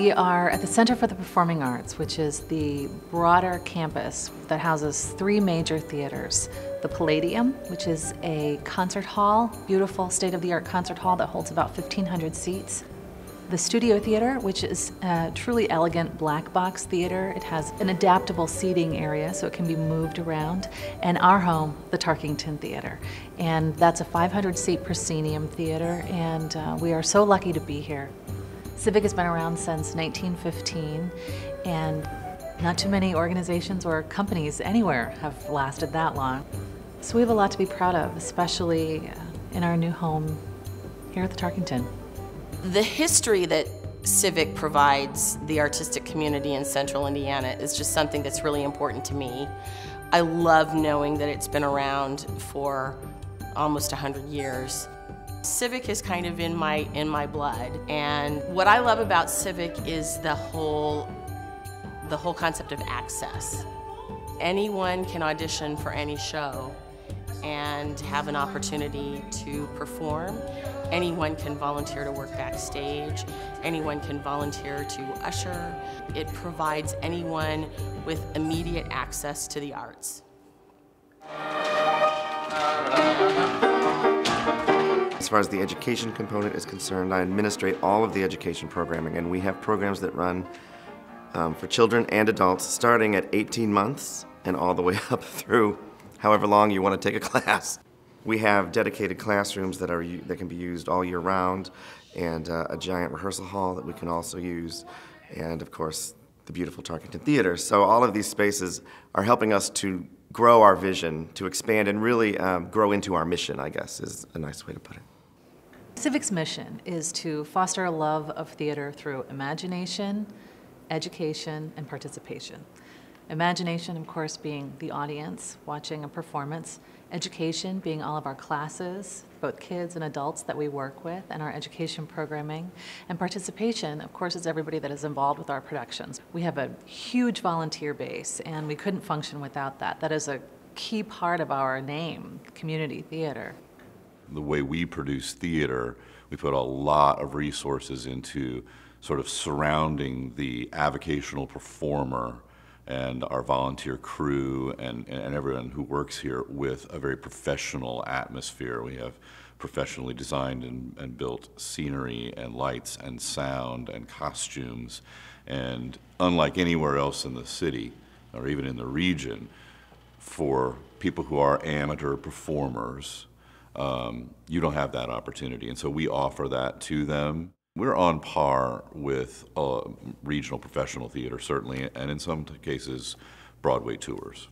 We are at the Center for the Performing Arts, which is the broader campus that houses three major theaters. The Palladium, which is a concert hall, beautiful state-of-the-art concert hall that holds about 1,500 seats. The Studio Theater, which is a truly elegant black box theater. It has an adaptable seating area so it can be moved around. And our home, the Tarkington Theater. And that's a 500-seat proscenium theater, and we are so lucky to be here. Civic has been around since 1915, and not too many organizations or companies anywhere have lasted that long. So we have a lot to be proud of, especially in our new home here at the Tarkington. The history that Civic provides the artistic community in Central Indiana is just something that's really important to me. I love knowing that it's been around for almost 100 years. Civic is kind of in my blood, and what I love about Civic is the whole concept of access. Anyone can audition for any show and have an opportunity to perform. Anyone can volunteer to work backstage. Anyone can volunteer to usher. It provides anyone with immediate access to the arts. As far as the education component is concerned, I administrate all of the education programming, and we have programs that run for children and adults starting at 18 months and all the way up through however long you want to take a class. We have dedicated classrooms that can be used all year round, and a giant rehearsal hall that we can also use, and of course the beautiful Tarkington Theater. So all of these spaces are helping us to grow our vision, to expand and really grow into our mission, I guess, is a nice way to put it. Civic's mission is to foster a love of theater through imagination, education, and participation. Imagination, of course, being the audience watching a performance. Education being all of our classes, both kids and adults that we work with, and our education programming. And participation, of course, is everybody that is involved with our productions. We have a huge volunteer base, and we couldn't function without that. That is a key part of our name, community theater. The way we produce theater, we put a lot of resources into sort of surrounding the avocational performer and our volunteer crew and everyone who works here with a very professional atmosphere. We have professionally designed and built scenery and lights and sound and costumes. And unlike anywhere else in the city or even in the region, for people who are amateur performers, you don't have that opportunity. And so we offer that to them. We're on par with regional professional theater, certainly, and in some cases, Broadway tours.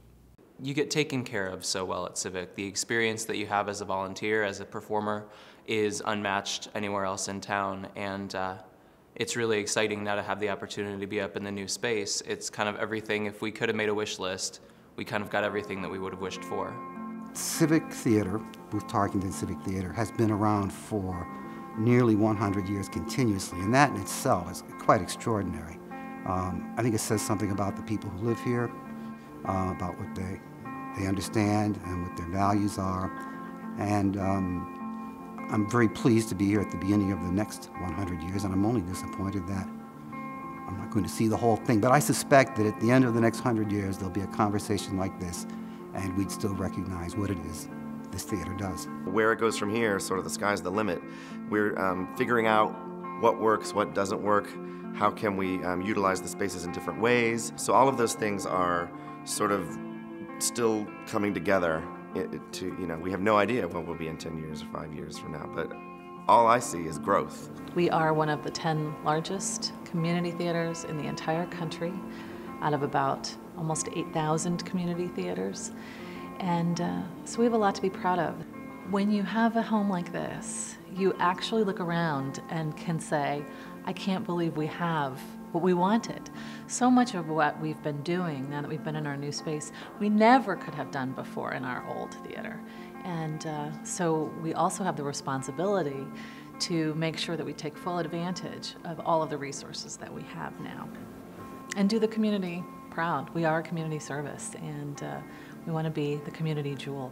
You get taken care of so well at Civic. The experience that you have as a volunteer, as a performer, is unmatched anywhere else in town, and it's really exciting now to have the opportunity to be up in the new space. It's kind of everything. If we could have made a wish list, we kind of got everything that we would have wished for. Civic Theater, with Tarkington Civic Theater, has been around for nearly 100 years continuously, and that in itself is quite extraordinary. I think it says something about the people who live here, about what they understand and what their values are, and I'm very pleased to be here at the beginning of the next 100 years, and I'm only disappointed that I'm not going to see the whole thing, but I suspect that at the end of the next 100 years there'll be a conversation like this, and we'd still recognize what it is this theater does. Where it goes from here, sort of the sky's the limit. We're figuring out what works, what doesn't work, how can we utilize the spaces in different ways. So all of those things are sort of still coming together we have no idea what we'll be in 10 years or 5 years from now, but all I see is growth. We are one of the 10 largest community theaters in the entire country, out of about almost 8,000 community theaters. And so we have a lot to be proud of. When you have a home like this, you actually look around and can say, I can't believe we have what we wanted. So much of what we've been doing now that we've been in our new space, we never could have done before in our old theater. And so we also have the responsibility to make sure that we take full advantage of all of the resources that we have now and do the community proud. We are a community service, and we want to be the community jewel.